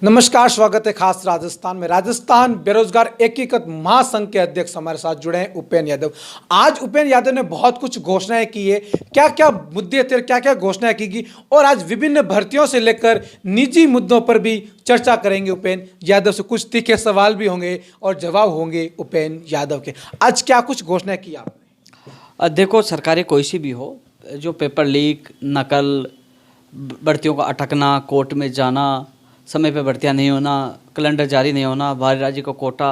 नमस्कार, स्वागत है खास राजस्थान में। राजस्थान बेरोजगार एकीकृत महासंघ के अध्यक्ष हमारे साथ जुड़े हैं उपेंद्र यादव। आज उपेंद्र यादव ने बहुत कुछ घोषणाएं की है, क्या क्या मुद्दे थे, क्या क्या घोषणाएं की और आज विभिन्न भर्तियों से लेकर निजी मुद्दों पर भी चर्चा करेंगे। उपेंद्र यादव से कुछ तीखे सवाल भी होंगे और जवाब होंगे उपेंद्र यादव के। आज क्या कुछ घोषणाएं की आपने? देखो, सरकारें कोई सी भी हो, जो पेपर लीक, नकल, भर्तियों का अटकना, कोर्ट में जाना, समय पे भर्तियां नहीं होना, कैलेंडर जारी नहीं होना, बाहरी राज्य का कोटा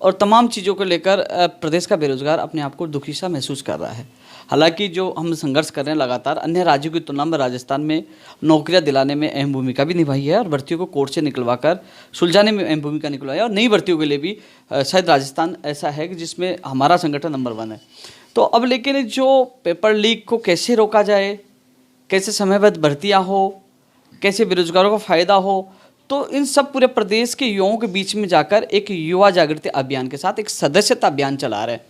और तमाम चीज़ों को लेकर प्रदेश का बेरोजगार अपने आप को दुखी सा महसूस कर रहा है। हालांकि जो हम संघर्ष कर रहे हैं लगातार, अन्य राज्यों की तुलना में राजस्थान में नौकरियां दिलाने में अहम भूमिका भी निभाई है और भर्तियों को कोर्ट से निकलवा कर सुलझाने में अहम भूमिका निकलवाई है। और नई भर्तियों के लिए भी शायद राजस्थान ऐसा है कि जिसमें हमारा संगठन नंबर 1 है। तो अब लेकिन जो पेपर लीक को कैसे रोका जाए, कैसे समयबद्ध भर्तियाँ हो, कैसे बेरोजगारों को फ़ायदा हो, तो इन सब पूरे प्रदेश के युवाओं के बीच में जाकर एक युवा जागृति अभियान के साथ एक सदस्यता अभियान चला रहे हैं।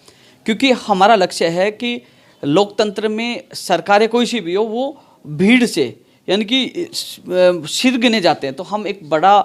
क्योंकि हमारा लक्ष्य है कि लोकतंत्र में सरकारें कोई सी भी हो, वो भीड़ से यानी कि सिर गिने जाते हैं। तो हम एक बड़ा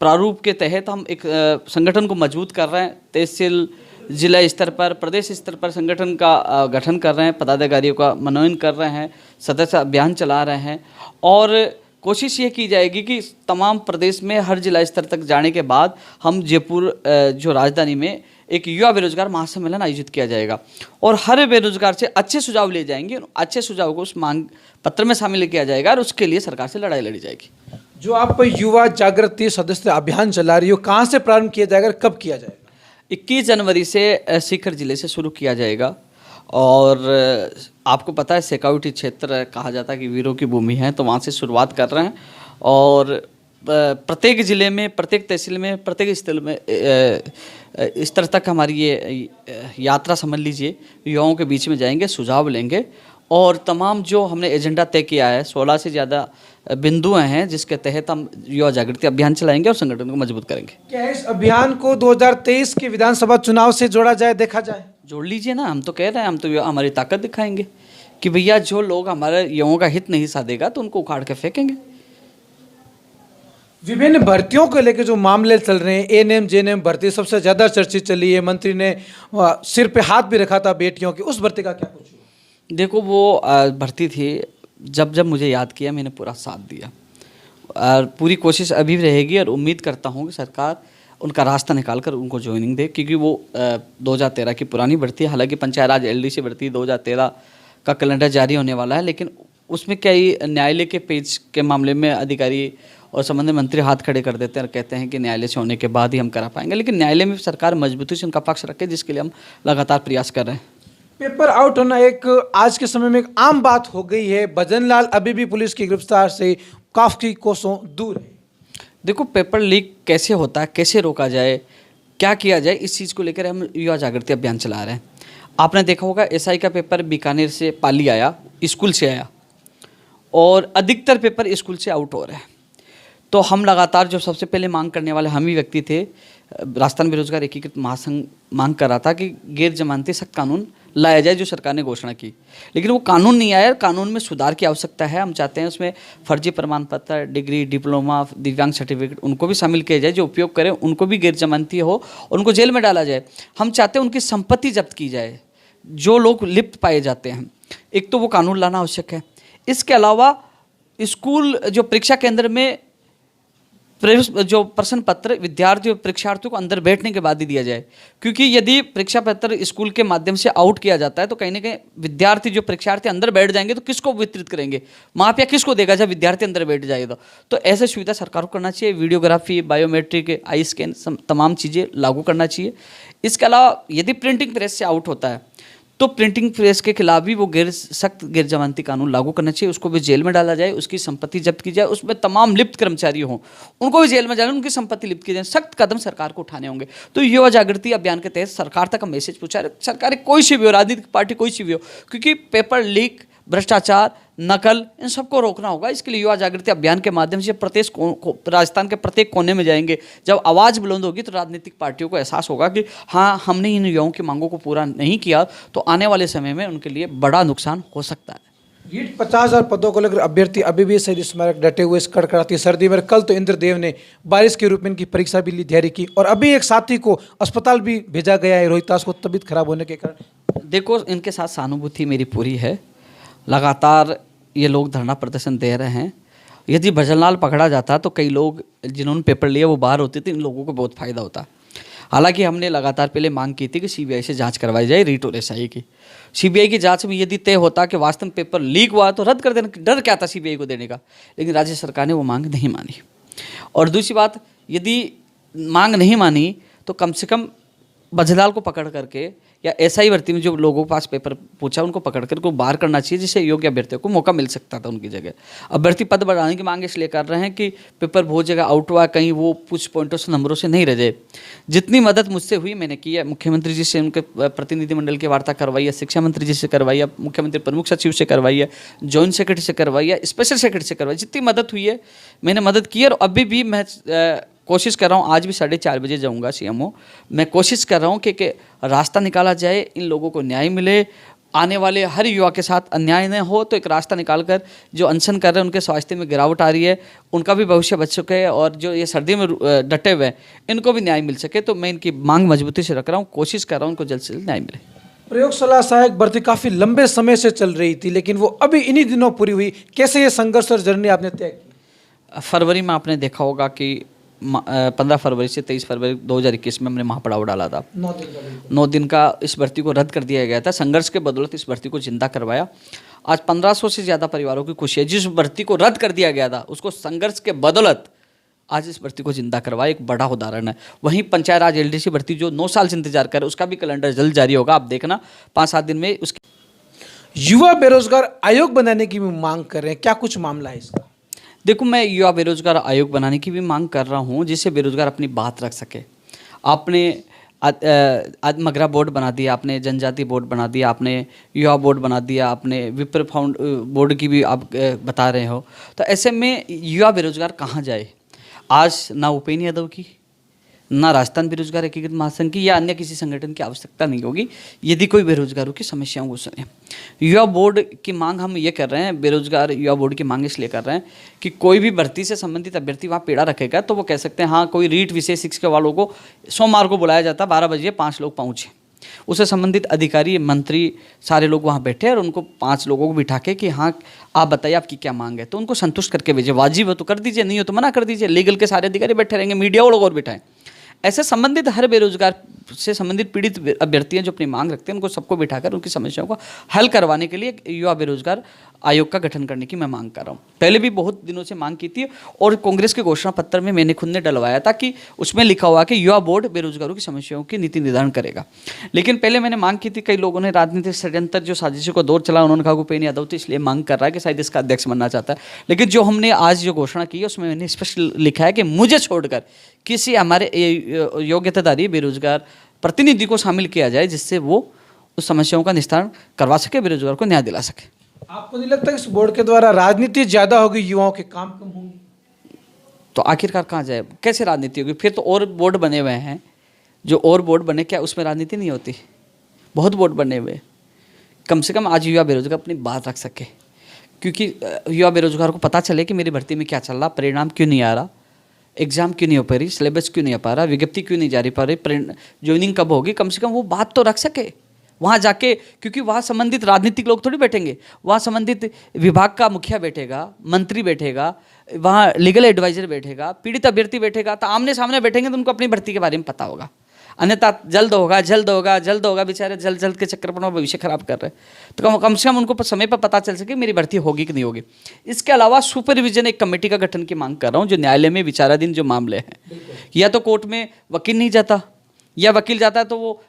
प्रारूप के तहत हम एक संगठन को मजबूत कर रहे हैं। तहसील, जिला स्तर पर, प्रदेश स्तर पर संगठन का गठन कर रहे हैं, पदाधिकारियों का मनोनयन कर रहे हैं, सदस्य अभियान चला रहे हैं और कोशिश ये की जाएगी कि तमाम प्रदेश में हर जिला स्तर तक जाने के बाद हम जयपुर जो राजधानी में एक युवा बेरोजगार महासम्मेलन आयोजित किया जाएगा और हर बेरोजगार से अच्छे सुझाव लिए जाएंगे। अच्छे सुझाव को उस मांग पत्र में शामिल किया जाएगा और उसके लिए सरकार से लड़ाई लड़ी जाएगी। जो आप युवा जागृति सदस्य अभियान चला रही हो, कहाँ से प्रारंभ किया जाएगा, कब किया जाएगा? 21 जनवरी से सीकर जिले से शुरू किया जाएगा। और आपको पता है, शेखावटी क्षेत्र कहा जाता है कि वीरों की भूमि है, तो वहाँ से शुरुआत कर रहे हैं और प्रत्येक ज़िले में, प्रत्येक तहसील में, प्रत्येक स्थल में स्तर तक हमारी ये यात्रा समझ लीजिए। युवाओं के बीच में जाएंगे, सुझाव लेंगे और तमाम जो हमने एजेंडा तय किया है, 16 से ज़्यादा बिंदु हैं जिसके तहत हम युवा जागृति अभियान चलाएंगे और संगठन को मजबूत करेंगे। क्या इस अभियान को 2023 के विधानसभा चुनाव से जोड़ा जाए, देखा जाए? जोड़ लीजिए ना, हम तो कह रहे हैं, हम तो हमारी ताकत दिखाएंगे कि भैया जो लोग हमारे युवाओं का हित नहीं साधेगा तो उनको उखाड़ के फेंकेंगे। विभिन्न भर्तियों को लेकर जो मामले चल रहे हैं, एएनएम जेएनएम भर्ती सबसे ज्यादा चर्चित चली है। मंत्री ने सिर पे हाथ भी रखा था बेटियों के, उस भर्ती का क्या कुछ हुआ? देखो, वो भर्ती थी, जब जब मुझे याद किया मैंने पूरा साथ दिया और पूरी कोशिश अभी भी रहेगी और उम्मीद करता हूँ कि सरकार उनका रास्ता निकाल कर उनको ज्वाइनिंग दे। क्योंकि वो 2013 की पुरानी भर्ती है। हालांकि पंचायत राज एलडीसी भर्ती 2013 का कैलेंडर जारी होने वाला है, लेकिन उसमें क्या ही न्यायालय के पेज के मामले में अधिकारी और संबंधित मंत्री हाथ खड़े कर देते हैं और कहते हैं कि न्यायालय से होने के बाद ही हम करा पाएंगे। लेकिन न्यायालय में सरकार मजबूती से उनका पक्ष रखे, जिसके लिए हम लगातार प्रयास कर रहे हैं। पेपर आउट होना एक आज के समय में एक आम बात हो गई है। भजनलाल अभी भी पुलिस की गिरफ्तार से काफी कोसों दूर है। देखो, पेपर लीक कैसे होता है, कैसे रोका जाए, क्या किया जाए, इस चीज़ को लेकर हम युवा जागृति अभियान चला रहे हैं। आपने देखा होगा, एसआई का पेपर बीकानेर से पाली आया, स्कूल से आया और अधिकतर पेपर स्कूल से आउट हो रहे हैं। तो हम लगातार जो सबसे पहले मांग करने वाले हम ही व्यक्ति थे। राजस्थान बेरोजगार एकीकृत महासंघ मांग कर रहा था कि गैर जमानती सख्त कानून लाया जाए, जो सरकार ने घोषणा की, लेकिन वो कानून नहीं आया। कानून में सुधार की आवश्यकता है। हम चाहते हैं उसमें फर्जी प्रमाण पत्र, डिग्री, डिप्लोमा, दिव्यांग सर्टिफिकेट उनको भी शामिल किया जाए, जो उपयोग करें उनको भी गैर जमानती हो और उनको जेल में डाला जाए। हम चाहते हैं उनकी संपत्ति जब्त की जाए, जो लोग लिप्त पाए जाते हैं। एक तो वो कानून लाना आवश्यक है। इसके अलावा स्कूल जो परीक्षा केंद्र में जो प्रश्न पत्र विद्यार्थियों परीक्षार्थियों को अंदर बैठने के बाद ही दिया जाए। क्योंकि यदि परीक्षा पत्र स्कूल के माध्यम से आउट किया जाता है तो कहीं ना कहीं विद्यार्थी जो परीक्षार्थी अंदर बैठ जाएंगे तो किसको वितरित करेंगे, मापिया किसको देगा जब विद्यार्थी अंदर बैठ जाएगा? तो ऐसा सुविधा सरकार को करना चाहिए। वीडियोग्राफी, बायोमेट्रिक, आई स्कैन, तमाम चीज़ें लागू करना चाहिए। इसके अलावा यदि प्रिंटिंग प्रेस से आउट होता है तो प्रिंटिंग प्रेस के खिलाफ भी वो सख्त गैर जमानती कानून लागू करना चाहिए। उसको भी जेल में डाला जाए, उसकी संपत्ति जब्त की जाए, उसमें तमाम लिप्त कर्मचारी हों उनको भी जेल में जाए, उनकी संपत्ति लिप्त की जाए। सख्त कदम सरकार को उठाने होंगे। तो युवा जागृति अभियान के तहत सरकार तक का मैसेज पहुंचा। सरकार कोई सी भी हो, राजनीतिक पार्टी कोई सी भी हो, क्योंकि पेपर लीक, भ्रष्टाचार, नकल, इन सबको रोकना होगा। इसके लिए युवा जागृति अभियान के माध्यम से राजस्थान के प्रत्येक कोने में जाएंगे। जब आवाज़ बुलंद होगी तो राजनीतिक पार्टियों को एहसास होगा कि हाँ, हमने इन युवाओं की मांगों को पूरा नहीं किया तो आने वाले समय में उनके लिए बड़ा नुकसान हो सकता है। नीट 50,000 पदों को लेकर अभ्यर्थी अभी भी शहीद स्मारक डटे हुए इस कड़कड़ाती सर्दी में। कल तो इंद्रदेव ने बारिश के रूप में इनकी परीक्षा भी ली, तैयारी की, और अभी एक साथी को अस्पताल भी भेजा गया है रोहितास को तबीयत खराब होने के कारण। देखो, इनके साथ सहानुभूति मेरी पूरी है। लगातार ये लोग धरना प्रदर्शन दे रहे हैं। यदि भजनलाल पकड़ा जाता तो कई लोग जिन्होंने पेपर लिया वो बाहर होते थे, इन लोगों को बहुत फायदा होता। हालांकि हमने लगातार पहले मांग की थी कि सीबीआई से जांच करवाई जाए, रीट और एसआई की। सीबीआई की जांच में यदि तय होता कि वास्तव में पेपर लीक हुआ तो रद्द कर देना, डर क्या था सीबीआई को देने का, लेकिन राज्य सरकार ने वो मांग नहीं मानी। और दूसरी बात, यदि मांग नहीं मानी तो कम से कम भजनलाल को पकड़ करके या एसआई भर्ती में जो लोगों के पास पेपर पूछा उनको पकड़ कर को बाहर करना चाहिए, जिससे योग्य अभ्यर्थियों को मौका मिल सकता था उनकी जगह। अभ्यर्थी पद बढ़ाने की मांग इसलिए कर रहे हैं कि पेपर बहुत जगह आउट हुआ, कहीं वो कुछ पॉइंटों से नंबरों से नहीं रह जाए। जितनी मदद मुझसे हुई मैंने की है। मुख्यमंत्री जी से उनके प्रतिनिधिमंडल की वार्ता करवाई है, शिक्षा मंत्री जी से करवाई है, मुख्यमंत्री प्रमुख सचिव से करवाई है, जॉइंट सेक्रेटरी से करवाई है, स्पेशल सेक्रेटरी से करवाई। जितनी मदद हुई है मैंने मदद की है। और अभी भी मैं कोशिश कर रहा हूँ, आज भी 4:30 बजे जाऊँगा सीएमओ। मैं कोशिश कर रहा हूँ कि रास्ता निकाला जाए, इन लोगों को न्याय मिले, आने वाले हर युवा के साथ अन्याय न हो। तो एक रास्ता निकाल कर जो अनशन कर रहे हैं उनके स्वास्थ्य में गिरावट आ रही है, उनका भी भविष्य बच चुका है, और जो ये सर्दी में डटे हुए हैं इनको भी न्याय मिल सके। तो मैं इनकी मांग मजबूती से रख रहा हूँ, कोशिश कर रहा हूँ उनको जल्द से जल्द न्याय मिले। प्रयोगशाला सहायक भर्ती काफी लंबे समय से चल रही थी, लेकिन वो अभी इन्हीं दिनों पूरी हुई। कैसे ये संघर्ष और जर्नी आपने तय की? फरवरी में आपने देखा होगा कि 15 फरवरी से 23 फरवरी 2021 में हमने महापड़ाव डाला था। 9 दिन का इस भर्ती को रद्द कर दिया गया था। संघर्ष के बदौलत इस भर्ती को जिंदा करवाया। आज 1500 से ज़्यादा परिवारों की खुशी है। जिस भर्ती को रद्द कर दिया गया था उसको संघर्ष के बदौलत आज इस भर्ती को जिंदा करवाया, एक बड़ा उदाहरण है। वहीं पंचायत राज एलडीसी भर्ती जो 9 साल से इंतजार कर रहे उसका भी कैलेंडर जल्द जारी होगा। आप देखना 5-7 दिन में उसकी। युवा बेरोजगार आयोग बनाने की भी मांग कर रहे हैं, क्या कुछ मामला है इसका? देखो, मैं युवा बेरोजगार आयोग बनाने की भी मांग कर रहा हूँ, जिससे बेरोजगार अपनी बात रख सके। आपने आज मगरा बोर्ड बना दिया, आपने जनजाति बोर्ड बना दिया, आपने युवा बोर्ड बना दिया, आपने विप्र फाउंड बोर्ड की भी आप बता रहे हो। तो ऐसे में युवा बेरोजगार कहाँ जाए? आज ना उपेन्द्र यादव की, ना राजस्थान बेरोजगार एकीकृत महासंघ की या अन्य किसी संगठन की आवश्यकता नहीं होगी यदि कोई बेरोजगारों की समस्याओं को सुने। युवा बोर्ड की मांग हम ये कर रहे हैं, बेरोजगार युवा बोर्ड की मांग इसलिए कर रहे हैं कि कोई भी भर्ती से संबंधित अभ्यर्थी वहाँ पीड़ा रखेगा तो वो कह सकते हैं हाँ, कोई रीट विशेष शिक्षा वालों को सोमवार को बुलाया जाता, 12 बजे 5 लोग पहुँचे, उससे संबंधित अधिकारी मंत्री सारे लोग वहाँ बैठे और उनको 5 लोगों को बिठा के कि हाँ आप बताइए आपकी क्या मांग है, तो उनको संतुष्ट करके भेजे। वाजिब हो तो कर दीजिए, नहीं हो तो मना कर दीजिए। लीगल के सारे अधिकारी बैठे रहेंगे, मीडिया वो लोग और बिठाएं। ऐसे संबंधित हर बेरोजगार से संबंधित पीड़ित अभ्यर्थी हैं जो अपनी मांग रखते हैं, उनको सबको बिठाकर उनकी समस्याओं को हल करवाने के लिए एक युवा बेरोजगार आयोग का गठन करने की मैं मांग कर रहा हूँ। पहले भी बहुत दिनों से मांग की थी और कांग्रेस के घोषणा पत्र में मैंने खुद ने डलवाया था कि उसमें लिखा हुआ कि युवा बोर्ड बेरोजगारों की समस्याओं की नीति निर्धारण करेगा। लेकिन पहले मैंने मांग की थी, कई लोगों ने राजनीतिक षड्यंत्र जो साजिशों को दौर चला, उन्होंने कहा उपेन्द्र यादव तो इसलिए मांग कर रहा है कि शायद इसका अध्यक्ष बनना चाहता है। लेकिन जो हमने आज जो घोषणा की है उसमें मैंने स्पष्ट लिखा है कि मुझे छोड़कर किसी हमारे योग्यताधारी बेरोजगार प्रतिनिधि को शामिल किया जाए, जिससे वो उस समस्याओं का निस्तारण करवा सके, बेरोजगार को न्याय दिला सके। आपको नहीं लगता कि इस बोर्ड के द्वारा राजनीति ज्यादा होगी, युवाओं के काम कम होंगे? तो आखिरकार कहाँ जाए? कैसे राजनीति होगी? फिर तो और बोर्ड बने हुए हैं, जो और बोर्ड बने, क्या उसमें राजनीति नहीं होती? बहुत बोर्ड बने हुए। कम से कम आज युवा बेरोजगार अपनी बात रख सके, क्योंकि युवा बेरोजगार को पता चले कि मेरी भर्ती में क्या चल रहा, परिणाम क्यों नहीं आ रहा, एग्जाम क्यों नहीं हो पा रही, सिलेबस क्यों नहीं आ पा रहा, विज्ञप्ति क्यों नहीं जारी पा रही, ज्वाइनिंग कब होगी। कम से कम वो बात तो रख सके वहाँ जाके, क्योंकि वहाँ संबंधित राजनीतिक लोग थोड़ी बैठेंगे, वहाँ संबंधित विभाग का मुखिया बैठेगा, मंत्री बैठेगा, वहाँ लीगल एडवाइजर बैठेगा, पीड़ित अभ्यर्थी बैठेगा। तो आमने सामने बैठेंगे तो उनको अपनी भर्ती के बारे में पता होगा। अन्यथा जल्द होगा जल्द होगा जल्द होगा, बेचारे जल्द जल्द के चक्कर पर भविष्य खराब कर रहे हैं। तो कम से कम उनको समय पर पता चल सके मेरी भर्ती होगी कि नहीं होगी। इसके अलावा सुपरविजन एक कमेटी का गठन की मांग कर रहा हूँ, जो न्यायालय में विचाराधीन जो मामले हैं, या तो कोर्ट में वकील नहीं जाता, या वकील जाता है तो वो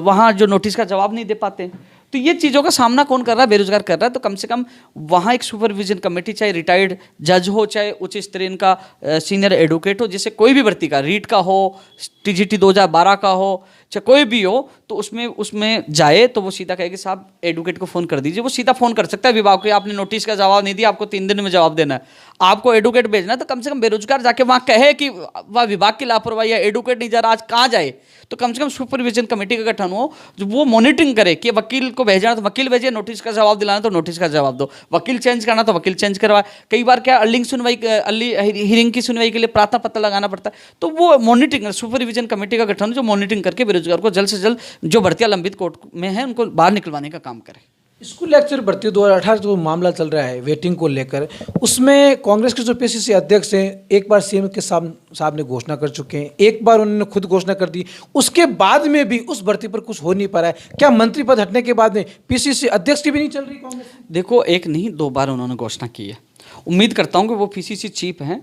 वहाँ जो नोटिस का जवाब नहीं दे पाते। तो ये चीज़ों का सामना कौन कर रहा है? बेरोजगार कर रहा है। तो कम से कम वहाँ एक सुपरविजन कमेटी, चाहे रिटायर्ड जज हो, चाहे उच्च स्तरीय का सीनियर एडवोकेट हो, जिससे कोई भी भर्ती का, रीट का हो, टीजीटी 2012 का हो, चाहे कोई भी हो, तो उसमें जाए तो वो सीधा कहे कि साहब एडवोकेट को फ़ोन कर दीजिए। वो सीधा फ़ोन कर सकता है विभाग को, आपने नोटिस का जवाब नहीं दिया, आपको 3 दिन में जवाब देना है, आपको एडवोकेट भेजना है। तो कम से कम बेरोजगार जाके वहाँ कहे कि वह विभाग की लापरवाही है, एडवोकेट नहीं जा रहा, आज कहाँ जाए? तो कम से कम सुपरविजन कमेटी का गठन हो जो वो मॉनिटरिंग करे कि वकील को भेजना तो वकील भेजे, नोटिस का जवाब दिलाना तो नोटिस का जवाब दो, वकील चेंज करना तो वकील चेंज करवा। कई बार क्या अर्ली हियरिंग की सुनवाई के लिए प्रार्थना पत्र लगाना पड़ता है। तो वो मॉनिटरिंग सुपरविजन कमेटी का गठन जो मॉनिटरिंग करके बेरोजगार को जल्द से जल्द जो भर्तियां लंबित कोर्ट में है उनको बाहर निकलवाने का काम करे। स्कूल लेक्चर भर्ती 2018 जो मामला चल रहा है वेटिंग को लेकर, उसमें कांग्रेस के जो पीसीसी अध्यक्ष हैं एक बार सीएम के साहब ने घोषणा कर चुके हैं, एक बार उन्होंने खुद घोषणा कर दी, उसके बाद में भी उस भर्ती पर कुछ हो नहीं पा रहा है। क्या मंत्री पद हटने के बाद में पीसीसी अध्यक्ष की भी नहीं चल रही कांग्रेस? देखो, एक नहीं 2 बार उन्होंने घोषणा की है। उम्मीद करता हूँ कि वो पीसीसी चीफ हैं,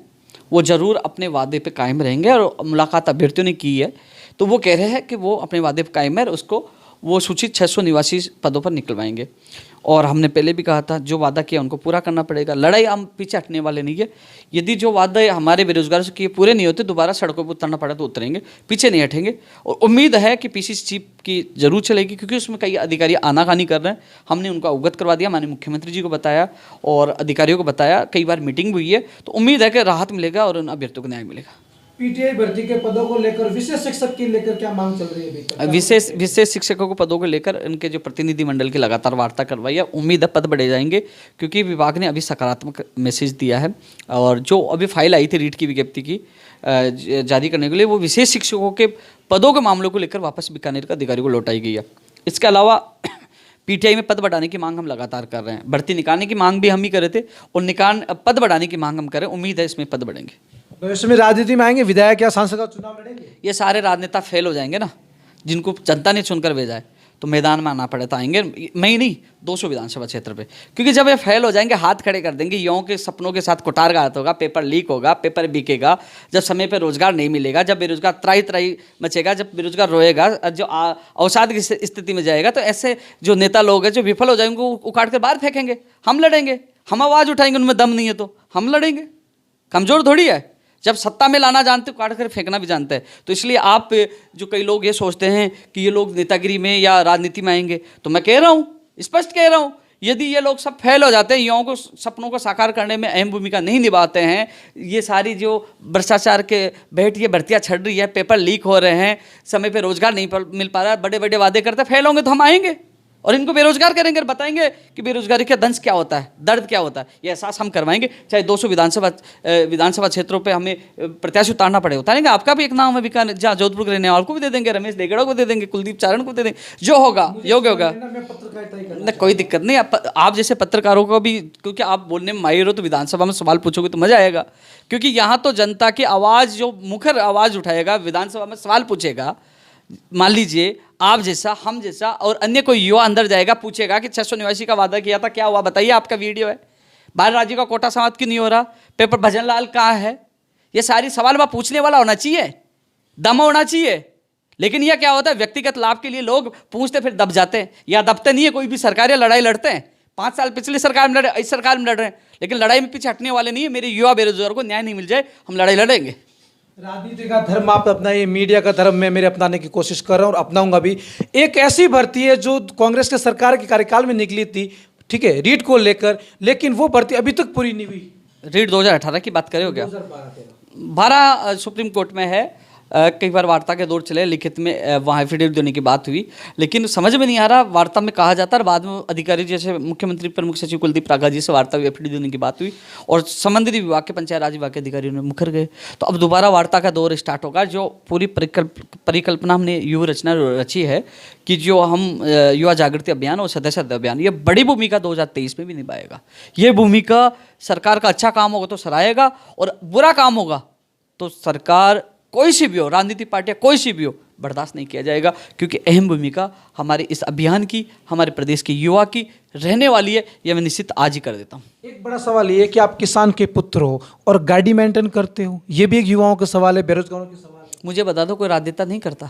वो जरूर अपने वादे पे कायम रहेंगे। और मुलाकात अभ्यर्थियों ने की है तो वो कह रहे हैं कि वो अपने वादे पे कायम है और उसको वो सूचित 600 निवासी पदों पर निकलवाएंगे। और हमने पहले भी कहा था जो वादा किया उनको पूरा करना पड़ेगा। लड़ाई हम पीछे हटने वाले नहीं है। यदि जो वादे हमारे बेरोजगारों से किए पूरे नहीं होते, दोबारा सड़कों पर उतरना पड़ा तो उतरेंगे, पीछे नहीं हटेंगे। और उम्मीद है कि पीसीसी चीफ की जरूर चलेगी, क्योंकि उसमें कई अधिकारी आनाकानी कर रहे हैं। हमने उनको अवगत करवा दिया, माननीय मुख्यमंत्री जी को बताया और अधिकारियों को बताया, कई बार मीटिंग हुई है। तो उम्मीद है कि राहत मिलेगा और उन अभ्यर्थियों को न्याय मिलेगा। पीटीआई भर्ती के पदों को लेकर विशेष शिक्षक की लेकर क्या मांग चल रही है अभी तक? विशेष शिक्षकों को पदों को लेकर इनके जो प्रतिनिधि मंडल की लगातार वार्ता करवाई है। उम्मीद है पद बढ़े जाएंगे, क्योंकि विभाग ने अभी सकारात्मक मैसेज दिया है। और जो अभी फाइल आई थी रीट की विज्ञप्ति की जारी करने के लिए, वो विशेष शिक्षकों के पदों के मामलों को लेकर वापस बीकानेर के अधिकारियों को लौटाई गई है। इसके अलावा पीटीआई में पद बढ़ाने की मांग हम लगातार कर रहे हैं। भर्ती निकालने की मांग भी हम ही कर रहे थे और पद बढ़ाने की मांग हम करें। उम्मीद है इसमें पद बढ़ेंगे। भविष्य में राजनीति में आएंगे, विधायक या सांसद का चुनाव लड़ेंगे? ये सारे राजनेता फेल हो जाएंगे ना, जिनको जनता ने चुनकर भेजा है, तो मैदान में आना पड़े तो आएंगे। मैं ही नहीं, 200 विधानसभा क्षेत्र पे, क्योंकि जब ये फेल हो जाएंगे हाथ खड़े कर देंगे। युवाओं के सपनों के साथ कुठारघात होगा, पेपर लीक होगा, पेपर बिकेगा, जब समय पर रोजगार नहीं मिलेगा, जब बेरोजगार त्राही त्राही मचेगा, जब बेरोजगार रोएगा, जो अवसाद की स्थिति में जाएगा, तो ऐसे जो नेता लोग हैं जो विफल हो जाएंगे उनको उखाड़ कर बाहर फेंकेंगे। हम लड़ेंगे, हम आवाज़ उठाएंगे, उनमें दम नहीं है तो हम लड़ेंगे। कमज़ोर थोड़ी है, जब सत्ता में लाना जानते हो काट कर फेंकना भी जानते हैं। तो इसलिए आप जो कई लोग ये सोचते हैं कि ये लोग नेतागिरी में या राजनीति में आएंगे, तो मैं कह रहा हूँ, स्पष्ट कह रहा हूँ, यदि ये लोग सब फेल हो जाते हैं, युवाओं को सपनों को साकार करने में अहम भूमिका नहीं निभाते हैं, ये सारी जो भ्रष्टाचार के बहट ये भर्तियाँ छड़ रही है, पेपर लीक हो रहे हैं, समय पर रोजगार नहीं मिल पा रहा है, बड़े बड़े वादे करते फेल होंगे तो हम आएंगे और इनको बेरोजगार करेंगे और बताएंगे कि बेरोजगारी का दंश क्या होता है, दर्द क्या होता है। ये एहसास हम करवाएंगे। चाहे 200 विधानसभा क्षेत्रों पे हमें प्रत्याशी उतारना पड़े, उतारेंगे। आपका भी एक नाम है बीकानेर, जहाँ जोधपुर के रहने वालों को भी दे देंगे, रमेश देगड़ा को दे देंगे, कुलदीप चारण को दे देंगे, जो होगा योग्य होगा। नहीं, कोई दिक्कत नहीं। आप जैसे पत्रकारों को भी, क्योंकि आप बोलने में माहिर हो, तो विधानसभा में सवाल पूछोगे तो मजा आएगा, क्योंकि यहाँ तो जनता की आवाज़, जो मुखर आवाज़ उठाएगा, विधानसभा में सवाल पूछेगा। मान लीजिए आप जैसा, हम जैसा और अन्य कोई युवा अंदर जाएगा, पूछेगा कि 600 निवासी का वादा किया था, क्या हुआ बताइए, आपका वीडियो है, बाहर राज्य का कोटा समाप्त क्यों नहीं हो रहा, पेपर भजन लाल कहाँ है। ये सारी सवाल वह पूछने वाला होना चाहिए, दम होना चाहिए। लेकिन यह क्या होता है, व्यक्तिगत लाभ के लिए लोग पूछते फिर दब जाते हैं, या दबते नहीं है। कोई भी सरकारी लड़ाई लड़ते हैं, 5 साल पिछली सरकार में लड़े, इस सरकार में लड़ रहे हैं, लेकिन लड़ाई में पीछे हटने वाले नहीं है। मेरे युवा बेरोजगार को न्याय नहीं मिल जाए, हम लड़ाई लड़ेंगे। राजनीति का धर्म आप अपनाइए, मीडिया का धर्म मैं मेरे अपनाने की कोशिश कर रहा हूँ और अपनाऊंगा भी। एक ऐसी भर्ती है जो कांग्रेस के सरकार के कार्यकाल में निकली थी, ठीक है, रीट को लेकर, लेकिन वो भर्ती अभी तक पूरी नहीं हुई। रीट 2018 की बात करें हो क्या? 12 सुप्रीम कोर्ट में है। कई बार वार्ता के दौर चले, लिखित में वहाँ एफिडेविट देने की बात हुई, लेकिन समझ में नहीं आ रहा। वार्ता में कहा जाता है, बाद में अधिकारी जैसे मुख्यमंत्री प्रमुख सचिव कुलदीप राघा जी से वार्ता हुई, एफिडेविट देने की बात हुई और संबंधित विभाग के पंचायत राज विभाग के अधिकारियों ने मुखर गए। तो अब दोबारा वार्ता का दौर स्टार्ट होगा। जो पूरी परिकल्पना हमने युवा रचना रची है कि जो हम युवा जागृति अभियान और सदस्यता अभियान, ये बड़ी भूमिका 2023 में भी निभाएगा। ये भूमिका सरकार का अच्छा काम होगा तो सराहेगा, और बुरा काम होगा तो सरकार कोई सी भी हो, राजनीतिक पार्टियां कोई सी भी हो, बर्दाश्त नहीं किया जाएगा। क्योंकि अहम भूमिका हमारे इस अभियान की, हमारे प्रदेश के युवा की रहने वाली है। यह मैं निश्चित आज ही कर देता हूँ। एक बड़ा सवाल ये है कि आप किसान के पुत्र हो और गाड़ी मेंटेन करते हो, ये भी एक युवाओं का सवाल है, बेरोजगारों का सवाल है। मुझे बता दो, कोई राजनेता नहीं करता?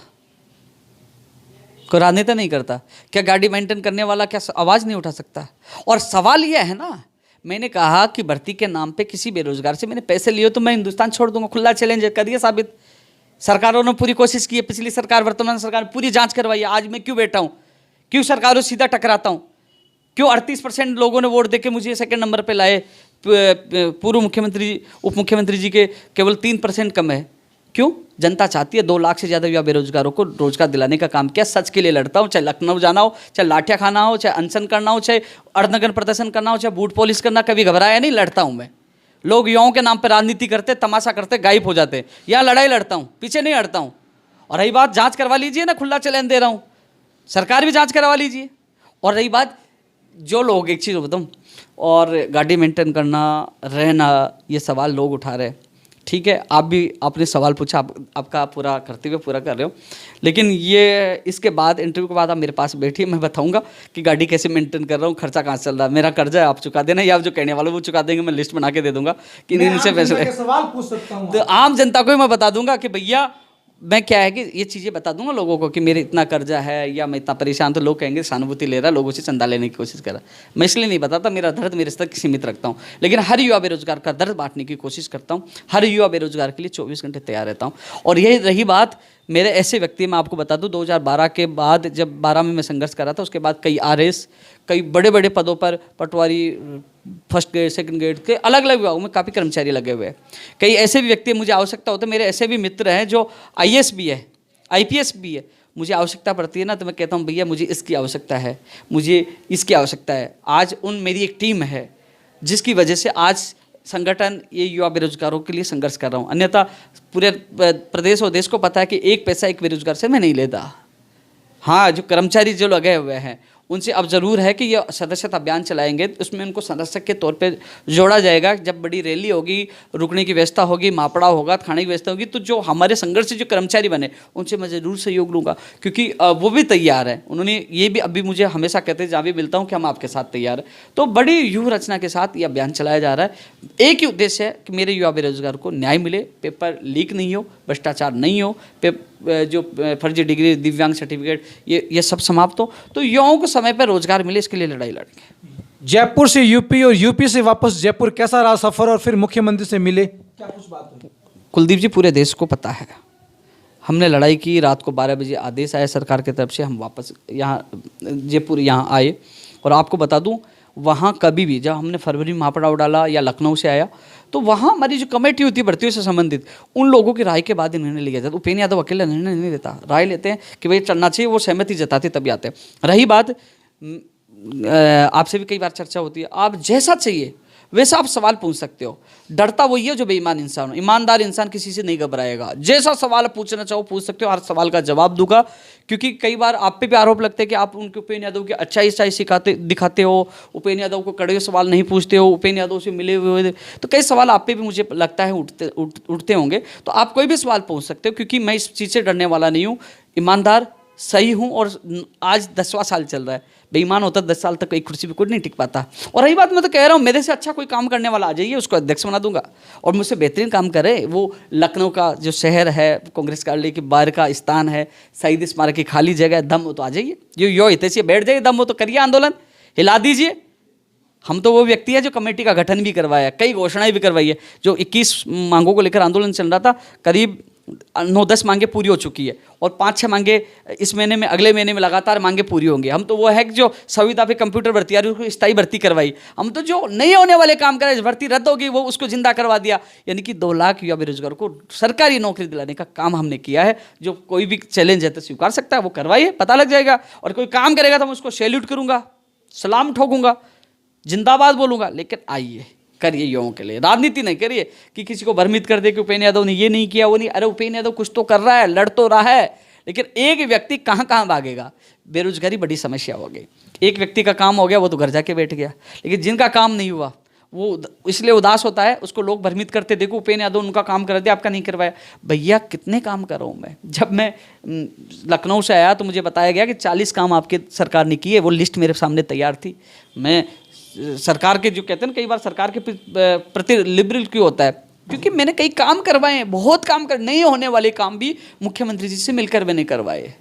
कोई राजनेता नहीं करता क्या? गाड़ी मेंटेन करने वाला क्या आवाज़ नहीं उठा सकता? और सवाल यह है ना, मैंने कहा कि भर्ती के नाम पे किसी बेरोजगार से मैंने पैसे लिए तो मैं हिंदुस्तान छोड़ दूंगा। खुला चैलेंज करिए साबित। सरकारों ने पूरी कोशिश की है, पिछली सरकार, वर्तमान सरकार ने पूरी जांच करवाई है। आज मैं क्यों बैठा हूं? क्यों सरकारों से सीधा टकराता हूं? क्यों 38% लोगों ने वोट देके मुझे सेकंड नंबर पे लाए? पूर्व मुख्यमंत्री, उप मुख्यमंत्री जी के केवल 3% कम है। क्यों? जनता चाहती है 2 लाख से ज़्यादा युवा बेरोजगारों को रोजगार दिलाने का काम किया। सच के लिए लड़ता हूँ, चाहे लखनऊ जाना हो, चाहे लाठियाँ खाना हो, चाहे अनशन करना हो, चाहे अर्धनग्न प्रदर्शन करना हो, चाहे बूट पॉलिश करना, कभी घबराया नहीं, लड़ता हूँ मैं। लोग युवाओं के नाम पर राजनीति करते, तमाशा करते, गायब हो जाते। यहाँ लड़ाई लड़ता हूँ, पीछे नहीं हटता हूँ। और रही बात, जाँच करवा लीजिए ना, खुला चैलेंज दे रहा हूँ, सरकार भी जाँच करवा लीजिए। और रही बात, जो लोग, एक चीज़ बताऊँ, और गाड़ी मेंटेन करना, रहना, ये सवाल लोग उठा रहे हैं, ठीक है, आप भी आपने सवाल पूछा, आपका पूरा कर्तव्य पूरा कर रहे हो, लेकिन ये इसके बाद, इंटरव्यू के बाद आप मेरे पास बैठिए, मैं बताऊंगा कि गाड़ी कैसे मेंटेन कर रहा हूँ, खर्चा कहाँ चल रहा है, मेरा कर्जा है, आप चुका देना, या आप जो कहने वाले वो चुका देंगे, मैं लिस्ट बना के दे दूंगा कि इनसे पैसे। सवाल पूछ सकता हूँ तो आम जनता को मैं बता दूंगा कि भैया, मैं क्या है कि ये चीज़ें बता दूंगा लोगों को कि मेरे इतना कर्जा है या मैं इतना परेशान, तो लोग कहेंगे सहानुभूति ले रहा है, लोगों से चंदा लेने की कोशिश कर रहा है। मैं इसलिए नहीं बताता, मेरा दर्द मेरे स्तर सीमित रखता हूँ, लेकिन हर युवा बेरोजगार का दर्द बांटने की कोशिश करता हूँ। हर युवा बेरोजगार के लिए 24 घंटे तैयार रहता हूँ। और यही रही बात, मेरे ऐसे व्यक्ति, मैं आपको बता दूं, 2012 के बाद, जब 12 में मैं संघर्ष कर रहा था, उसके बाद कई RS, कई बड़े बड़े पदों पर, पटवारी, फर्स्ट ग्रेड, सेकंड ग्रेड के अलग अलग विभागों में काफ़ी कर्मचारी लगे हुए हैं। कई ऐसे भी व्यक्ति मुझे आवश्यकता होती है, मेरे ऐसे भी मित्र हैं जो IAS भी है, IPS भी है, मुझे आवश्यकता पड़ती है ना, तो मैं कहता हूँ भैया मुझे इसकी आवश्यकता है, मुझे इसकी आवश्यकता है। आज मेरी एक टीम है जिसकी वजह से आज संगठन ये युवा बेरोजगारों के लिए संघर्ष कर रहा हूँ। अन्यथा पूरे प्रदेश और देश को पता है कि एक पैसा एक बेरोजगार से मैं नहीं लेता। हाँ, जो कर्मचारी जो लगे हुए हैं उनसे अब ज़रूर है कि ये सदस्यता अभियान चलाएंगे, उसमें उनको सदस्य के तौर पे जोड़ा जाएगा। जब बड़ी रैली होगी, रुकने की व्यवस्था होगी, मापड़ा होगा, खाने की व्यवस्था होगी, तो जो हमारे संघर्ष से जो कर्मचारी बने उनसे मैं ज़रूर सहयोग लूँगा, क्योंकि वो भी तैयार है। उन्होंने ये भी अभी मुझे हमेशा कहते हैं, जहाँ भी मिलता हूँ, कि हम आपके साथ तैयार हैं। तो बड़ी व्यूह रचना के साथ ये अभियान चलाया जा रहा है। एक ही उद्देश्य है कि मेरे युवा बेरोजगार को न्याय मिले, पेपर लीक नहीं हो, भ्रष्टाचार नहीं हो, जो फर्जी डिग्री, दिव्यांग सर्टिफिकेट, ये सब समाप्त हो, तो युवाओं को समय पर रोजगार मिले, इसके लिए लड़ाई लड़ेंगे। जयपुर से यूपी और यूपी से वापस जयपुर, कैसा रहा सफर, और फिर मुख्यमंत्री से मिले, क्या कुछ बात हुई? कुलदीप जी, पूरे देश को पता है, हमने लड़ाई की। रात को 12 बजे आदेश आया सरकार की तरफ से, हम वापस यहाँ जयपुर यहाँ आए। और आपको बता दूँ, वहाँ कभी भी, जब हमने फरवरी में मापड़ा डाला या लखनऊ से आया, तो वहाँ हमारी जो कमेटी होती है भर्तियों से संबंधित, उन लोगों की राय के बाद निर्णय लिया जाता है। उपेंद्र यादव अकेला निर्णय नहीं लेता, राय लेते हैं कि भाई चलना चाहिए, वो सहमति जताते तभी आते हैं। रही बात, आपसे भी कई बार चर्चा होती है, आप जैसा चाहिए वैसा आप सवाल पूछ सकते हो। डरता वही है जो बेईमान इंसान हो, ईमानदार इंसान किसी से नहीं घबराएगा। जैसा सवाल पूछना चाहो पूछ सकते हो, हर सवाल का जवाब दूंगा। क्योंकि कई बार आप पे भी आरोप लगते हैं कि आप उनके उपेंद्र यादव की अच्छाई दिखाते हो, उपेंद्र यादव को कड़े सवाल नहीं पूछते हो, उपेंद्र यादव से मिले हुए, तो कई सवाल आप पे भी मुझे लगता है उठते होंगे। तो आप कोई भी सवाल पूछ सकते हो, क्योंकि मैं इस चीज़ से डरने वाला नहीं हूँ, ईमानदार सही हूँ। और आज 10वां साल चल रहा है, बेईमान होता 10 साल तक एक कुर्सी पे कोई नहीं टिक पाता। और रही बात, मैं तो कह रहा हूँ, मेरे से अच्छा कोई काम करने वाला आ जाइए, उसको अध्यक्ष बना दूंगा, और मुझसे बेहतरीन काम करे। वो लखनऊ का जो शहर है, कांग्रेस कार्यालय के बाहर का स्थान है, शहीद स्मारक की खाली जगह, दम हो तो आ जाइए, यो हितैषी बैठ जाइए, दम हो तो करिए आंदोलन, हिला दीजिए। हम तो वो व्यक्ति है जो कमेटी का गठन भी करवाया, कई घोषणाएं भी करवाई है। जो 21 मांगों को लेकर आंदोलन चल रहा था, करीब 9-10 मांगे पूरी हो चुकी है, और 5-6 मांगे इस महीने में, अगले महीने में लगातार मांगे पूरी होंगी। हम तो वो है कि जो संविदा पे कंप्यूटर भर्ती आ रही है उसको स्थायी भर्ती करवाई। हम तो जो नहीं होने वाले काम करे, भर्ती रद्द होगी वो उसको जिंदा करवा दिया। यानी कि 2 लाख युवा बेरोजगारों को सरकारी नौकरी दिलाने का काम हमने किया है। जो कोई भी चैलेंज है तो स्वीकार सकता है, वो करवाइए, पता लग जाएगा। और कोई काम करेगा तो मैं उसको सैल्यूट करूंगा, सलाम ठोकूंगा, जिंदाबाद बोलूंगा। लेकिन आइए, करिए युवाओं के लिए, राजनीति नहीं करिए कि किसी को भ्रमित कर दे कि उपेंद्र यादव ने ये नहीं किया, वो नहीं। अरे उपेंद्र यादव कुछ तो कर रहा है, लड़ तो रहा है, लेकिन एक व्यक्ति कहाँ कहाँ भागेगा। बेरोजगारी बड़ी समस्या हो गई। एक व्यक्ति का काम हो गया, वो तो घर जाके बैठ गया, लेकिन जिनका काम नहीं हुआ वो इसलिए उदास होता है, उसको लोग भ्रमित करते, देखो उपेंद्र यादव उनका काम कर दिया, आपका नहीं करवाया। भैया कितने काम कर रहा हूँ मैं। जब मैं लखनऊ से आया तो मुझे बताया गया कि 40 काम आपके सरकार ने किए, वो लिस्ट मेरे सामने तैयार थी। मैं सरकार के, जो कहते हैं ना कई बार सरकार के प्रति लिबरल क्यों होता है, क्योंकि मैंने कई काम करवाए हैं, बहुत काम कर, नहीं होने वाले काम भी मुख्यमंत्री जी से मिलकर मैंने करवाए।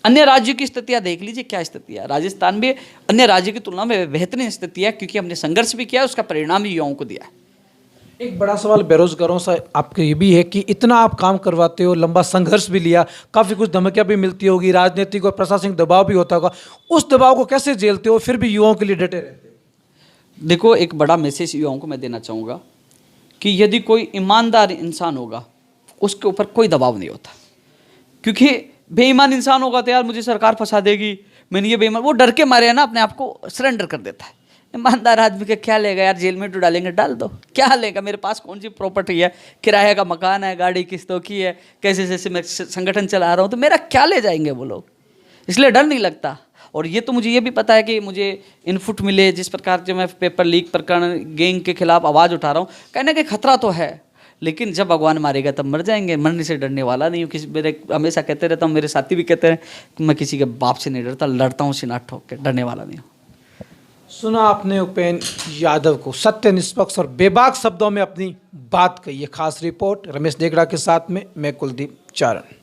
अन्य राज्यों की स्थितियाँ देख लीजिए, क्या स्थिति है। राजस्थान में अन्य राज्यों की तुलना में बेहतरीन स्थिति है, क्योंकि हमने संघर्ष भी किया, उसका परिणाम भी युवाओं को दिया है। एक बड़ा सवाल बेरोजगारों से आपके ये भी है कि इतना आप काम करवाते हो, लंबा संघर्ष भी लिया, काफ़ी कुछ धमकियाँ भी मिलती होगी, राजनीतिक और प्रशासनिक दबाव भी होता होगा, उस दबाव को कैसे झेलते हो, फिर भी युवाओं के लिए डटे रहते हो? देखो, एक बड़ा मैसेज युवाओं को मैं देना चाहूँगा कि यदि कोई ईमानदार इंसान होगा, उसके ऊपर कोई दबाव नहीं होता, क्योंकि बेईमान इंसान होगा तो यार मुझे सरकार फंसा देगी, मैंने ये बेईमान, वो डर के मारे है ना अपने आप को सरेंडर कर देता है। ईमानदार आदमी का क्या लेगा यार, जेल में तो डालेंगे, डाल दो, क्या लेगा, मेरे पास कौन सी प्रॉपर्टी है, किराए का मकान है, गाड़ी किस्तों की है, कैसे जैसे मैं संगठन चला रहा हूँ, तो मेरा क्या ले जाएंगे वो लोग, इसलिए डर नहीं लगता। और ये तो मुझे ये भी पता है कि मुझे इनपुट मिले, जिस प्रकार से मैं पेपर लीक प्रकरण गैंग के खिलाफ आवाज़ उठा रहा हूँ, कहने का खतरा तो है, लेकिन जब भगवान मारेगा तब मर जाएंगे, मरने से डरने वाला नहीं हूँ। किसी मेरे हमेशा कहते रहता हूँ, मेरे साथी भी कहते हैं कि मैं किसी के बाप से नहीं डरता, लड़ता हूँ सीना ठोक के, डरने वाला नहीं हूँ। सुना आपने उपेंद्र यादव को, सत्य, निष्पक्ष और बेबाक शब्दों में अपनी बात कही है। खास रिपोर्ट रमेश डेगड़ा के साथ में मैं कुलदीप चारण।